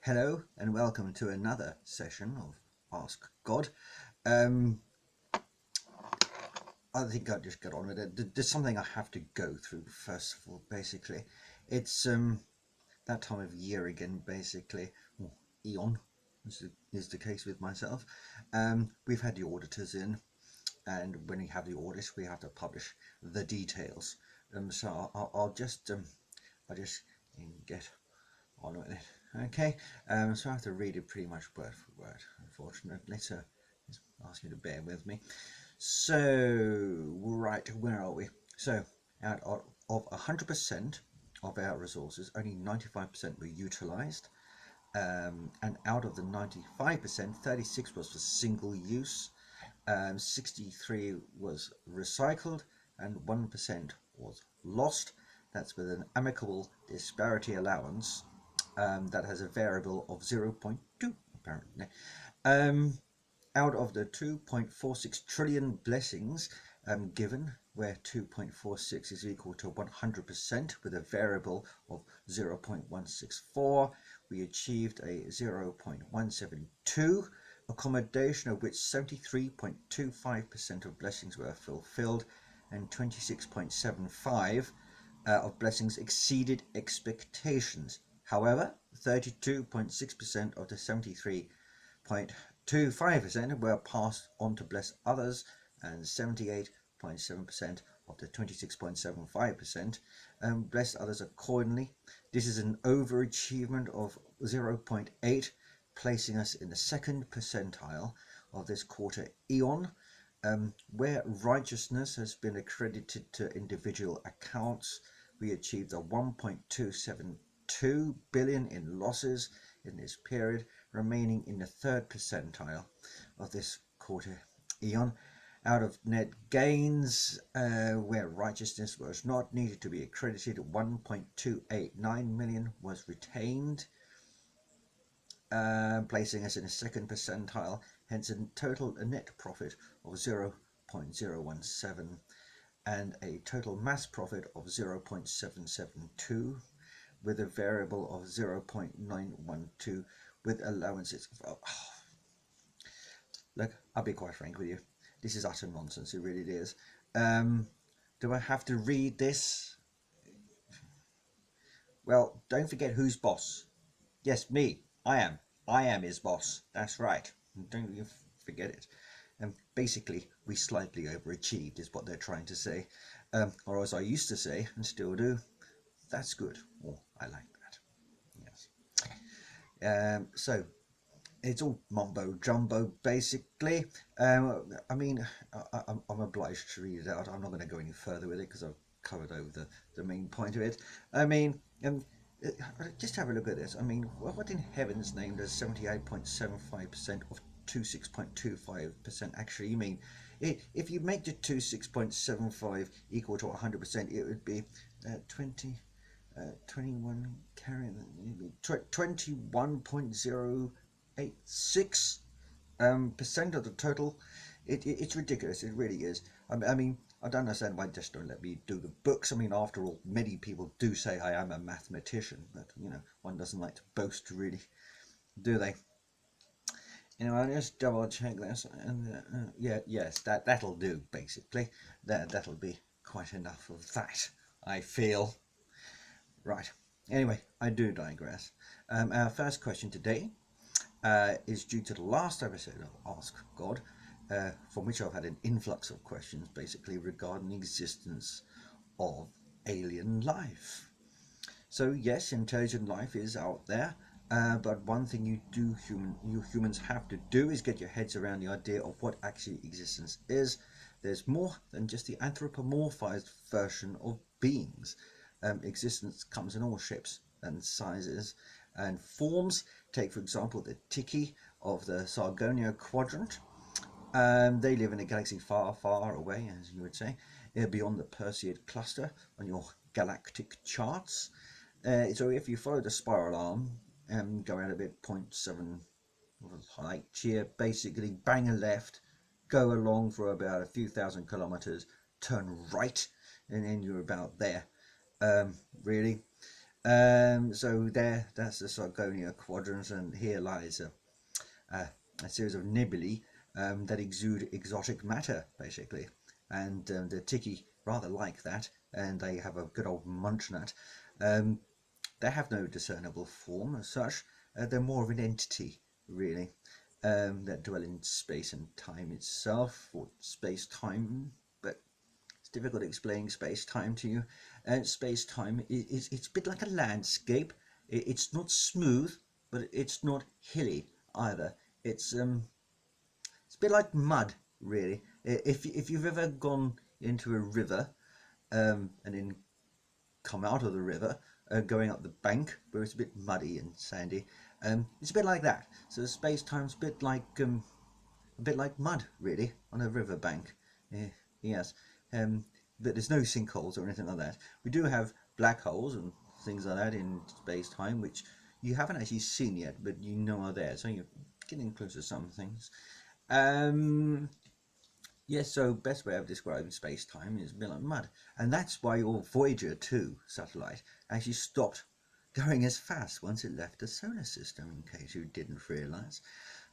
Hello and welcome to another session of Ask God. Um, I think I'll just get on with it. There's something I have to go through first of all. Basically, it's that time of year again. Basically, well, Eon is the case with myself. We've had the auditors in, and when we have the audit, we have to publish the details. So I'll just get on with it. Okay, so I have to read it pretty much word for word, unfortunately. So just ask you to bear with me. So, right, where are we? So, out of 100% of our resources, only 95% were utilized. And out of the 95%, 36 was for single use, 63 was recycled, and 1% was lost. That's with an amicable disparity allowance that has a variable of 0.2 apparently. Um, Out of the 2.46 trillion blessings given, where 2.46 is equal to 100% with a variable of 0.164, we achieved a 0.172 accommodation, of which 73.25% of blessings were fulfilled and 26.75 of blessings exceeded expectations. However, 32.6% of the 73.25% were passed on to bless others, and 78.7% of the 26.75% blessed others accordingly. This is an overachievement of 0.8, placing us in the second percentile of this quarter eon. Where righteousness has been accredited to individual accounts, we achieved a 1.272 billion in losses in this period, remaining in the third percentile of this quarter eon. Out of net gains, where righteousness was not needed to be accredited, 1.289 million was retained, placing us in the second percentile, hence a total net profit of 0.017 and a total mass profit of 0.772 with a variable of 0.912 with allowances. Look, I'll be quite frank with you. This is utter nonsense, it really is. Do I have to read this? Well, don't forget who's boss. Yes, me. I am. I am his boss. That's right. Don't you forget it. Basically, we slightly overachieved, is what they're trying to say. Or as I used to say, and still do, that's good. Oh, I like that. Yes. So, it's all mumbo jumbo, basically. I mean, I'm obliged to read it out. I'm not going to go any further with it because I've covered over the main point of it. I mean, just have a look at this. I mean, what in heaven's name does 78.75% of 26.25% actually mean? If you make the 26.75 equal to 100%, it would be 20, 21 carrying 21.086 percent of the total. It's ridiculous. It really is. I mean, I don't understand why they just don't let me do the books. I mean, after all, many people do say I am a mathematician, but one doesn't like to boast, really, do they? Anyway, I'll just double check this, and yeah, yes, that'll do. Basically, that'll be quite enough of that, I feel. Right. Anyway, I do digress. Our first question today is due to the last episode of Ask God, from which I've had an influx of questions basically regarding the existence of alien life. So yes, intelligent life is out there, but one thing you humans have to do is get your heads around the idea of what actually existence is. There's more than just the anthropomorphized version of beings. Existence comes in all shapes and sizes and forms. Take, for example, the Tiki of the Sargonia quadrant. They live in a galaxy far, far away, as you would say, beyond the Perseid cluster on your galactic charts. So if you follow the spiral arm and go out a bit, 0.7 height here, basically bang a left, go along for about a few thousand kilometers, turn right, and then you're about there. Really. So there, that's the Sargonia quadrant, and here lies a, a series of nebulae that exude exotic matter, basically. And the Tiki rather like that, and they have a good old munch nut. Um, they have no discernible form as such. They're more of an entity, really, that dwell in space and time itself, or space-time. But it's difficult explaining space-time to you. Space-time is it's a bit like a landscape. It's not smooth, but it's not hilly either. It's it's a bit like mud, really. If you've ever gone into a river and then come out of the river, going up the bank where it's a bit muddy and sandy, it's a bit like that. So space time's a bit like mud, really, on a river bank. Yes, um, but there's no sinkholes or anything like that. We do have black holes and things like that in space time, which you haven't actually seen yet, but you know are there. So you're getting close to some things. Um, yes, so best way of describing space-time is a bit like mud. And that's why your Voyager 2 satellite actually stopped going as fast once it left the solar system, in case you didn't realise.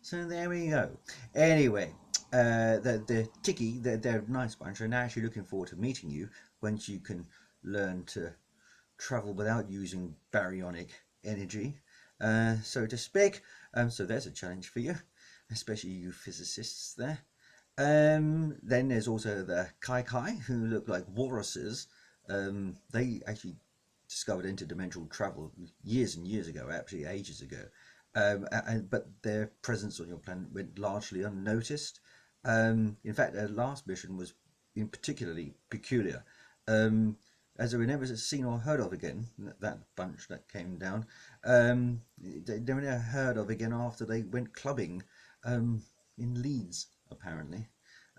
So there we go. Anyway, the Tiki, they're a nice bunch, and they're actually looking forward to meeting you once you can learn to travel without using baryonic energy, so to speak. So there's a challenge for you, especially you physicists there. Then there's also the Kai Kai, who look like walruses. They actually discovered interdimensional travel years and years ago, actually ages ago. But their presence on your planet went largely unnoticed. In fact, their last mission was in particularly peculiar, um, as they were never seen or heard of again. That bunch that came down, they were never heard of again after they went clubbing in Leeds, apparently.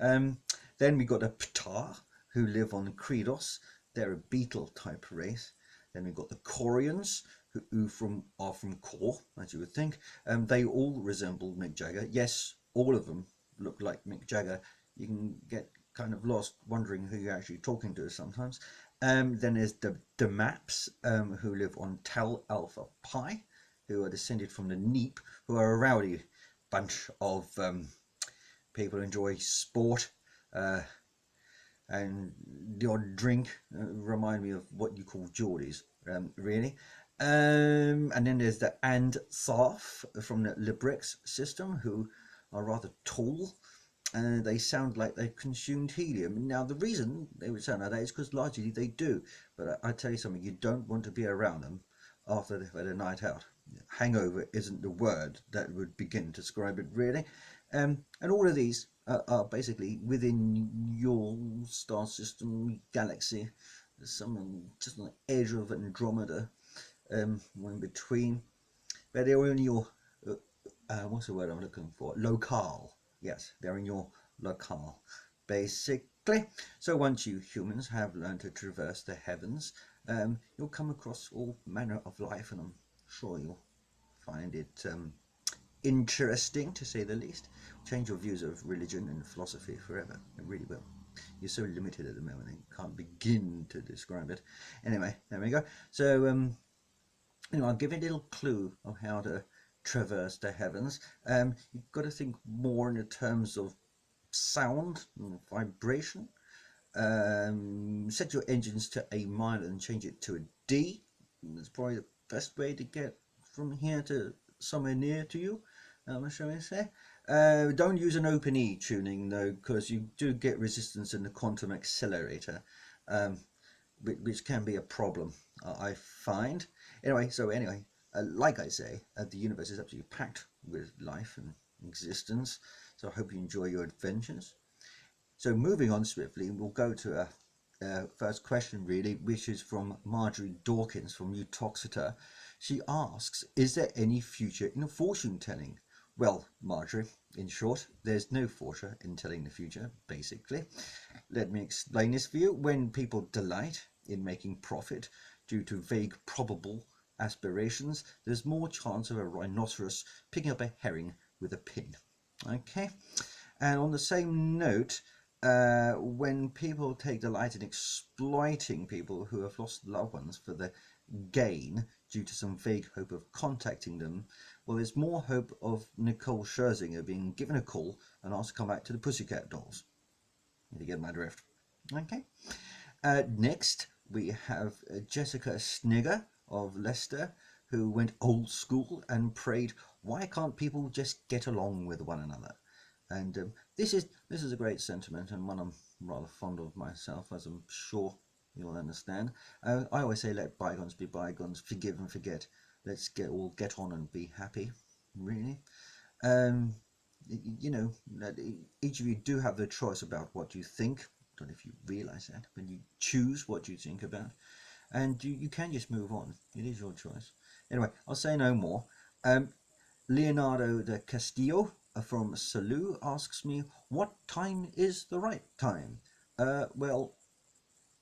Um, then we got the Ptah, who live on Kredos. They're a beetle type race. Then we've got the Corians, who are from Kor, as you would think. They all resemble Mick Jagger. Yes, all of them look like Mick Jagger. You can get kind of lost wondering who you're actually talking to sometimes. Then there's the Maps, who live on Tau Alpha Pi, who are descended from the Neep, who are a rowdy bunch of people who enjoy sport uh, and the odd drink. Remind me of what you call Geordies, really. And then there's the And Sarf from the Librex system, who are rather tall. They sound like they've consumed helium. Now, the reason they would sound like that is because largely they do. But I tell you something, you don't want to be around them after they've had a night out. Hangover isn't the word that would begin to describe it, really. And all of these are basically within your star system galaxy. There's some just on the edge of Andromeda, one in between. But they're in your, what's the word I'm looking for? Locale. Yes, they're in your locale, basically. So once you humans have learned to traverse the heavens, you'll come across all manner of life, and I'm sure you'll find it interesting, to say the least. Change your views of religion and philosophy forever. It really will. You're so limited at the moment, I can't begin to describe it. Anyway, there we go. So, I'll give you a little clue of how to traverse the heavens. You've got to think more in the terms of sound and vibration. Set your engines to A minor and change it to a D. That's probably the best way to get from here to somewhere near to you, shall we say. Don't use an open E tuning though, because you do get resistance in the quantum accelerator, um, which can be a problem, I find. Anyway, like I say, the universe is absolutely packed with life and existence, so I hope you enjoy your adventures. So moving on swiftly, we'll go to a first question really, which is from Marjorie Dawkins from Utoxeter. She asks, is there any future in fortune telling? Well, Marjorie, in short, there's no future in telling the future, basically. Let me explain this for you. When people delight in making profit due to vague probable aspirations, there's more chance of a rhinoceros picking up a herring with a pin. Okay? And on the same note, when people take delight in exploiting people who have lost loved ones for the gain due to some vague hope of contacting them, well, there's more hope of Nicole Scherzinger being given a call and asked to come back to the Pussycat Dolls. If you get my drift. Okay. Next, we have Jessica Snigger of Leicester, who went old school and prayed, "Why can't people just get along with one another?" And this is a great sentiment, and one I'm rather fond of myself, as I'm sure you'll understand. I always say, let bygones be bygones, forgive and forget. Let's get on and be happy. Really. Um, you know, each of you do have the choice about what you think. I don't know if you realise that, but you choose what you think about, and you can just move on. It is your choice. Anyway, I'll say no more. Leonardo de Castillo from Salou asks me, what time is the right time? Well,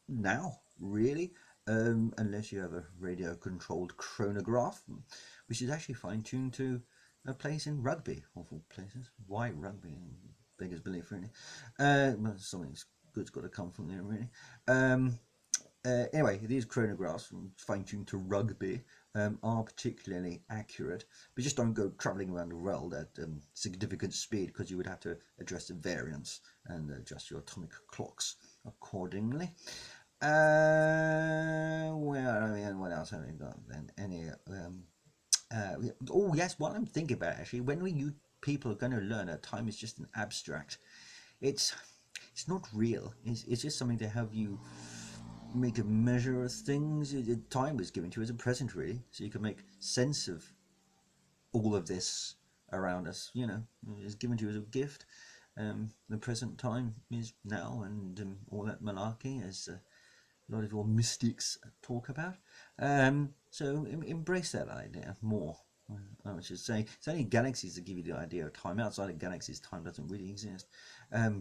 now, really, unless you have a radio-controlled chronograph, which is actually fine-tuned to a place in Rugby, of all places. Why Rugby? Beggars belief, really. Well, something good's got to come from there, really. Anyway, these chronographs, fine-tuned to Rugby, are particularly accurate, but just don't go travelling around the world at significant speed, because you would have to address the variance and adjust your atomic clocks accordingly. What else have we got then? Oh yes, what I'm thinking about actually, when you people are going to learn that time is just an abstract, it's not real. It's just something to help you make a measure of things. Time was given to you as a present, really, so you can make sense of all of this around us. It's given to you as a gift. The present time is now, and all that malarkey, as a lot of your mystics talk about. So embrace that idea more. I should say it's only galaxies that give you the idea of time. Outside of galaxies, time doesn't really exist.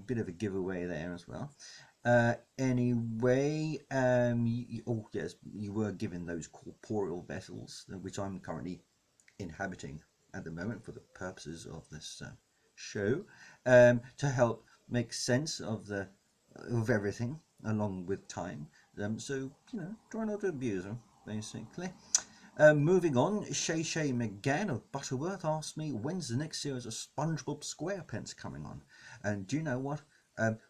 Bit of a giveaway there as well. Anyway, oh yes, you were given those corporeal vessels, which I'm currently inhabiting at the moment for the purposes of this show, to help make sense of everything along with time. So try not to abuse them, basically. Moving on, Shay McGann of Butterworth asked me, when's the next series of SpongeBob SquarePants coming on? And do you know what?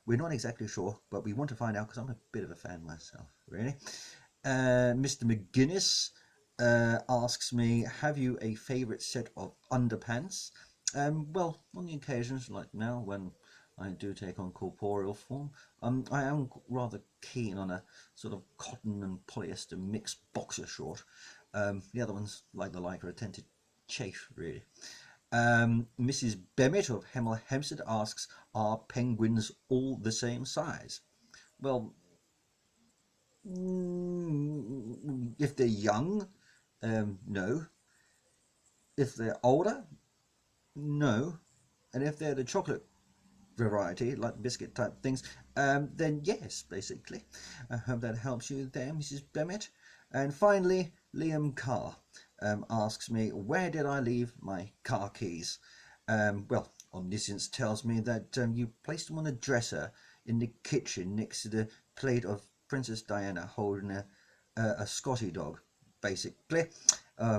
We're not exactly sure, but we want to find out because I'm a bit of a fan myself, really. Mr. McGuinness asks me, have you a favourite set of underpants? Well, on the occasions like now when I do take on corporeal form, I am rather keen on a sort of cotton and polyester mixed boxer short. The other ones, like the Lycra, tend to chafe, really. Mrs. Bemmett of Hemel Hempstead asks, are penguins all the same size? Well, if they're young, no. If they're older, no. And if they're the chocolate variety, like biscuit type things, then yes, basically. I hope that helps you there, Mrs. Bemmett. And finally, Liam Carr asks me, where did I leave my car keys? Well, Omniscience tells me that you placed them on a dresser in the kitchen next to the plate of Princess Diana holding a Scotty dog, basically.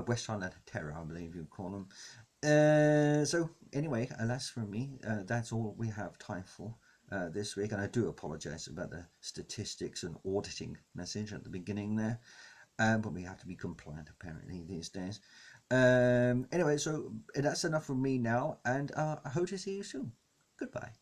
West Highland Terror, I believe you call them. So anyway, alas for me, that's all we have time for this week, and I do apologise about the statistics and auditing message at the beginning there, but we have to be compliant apparently these days. Anyway, so that's enough from me now, and I hope to see you soon. Goodbye.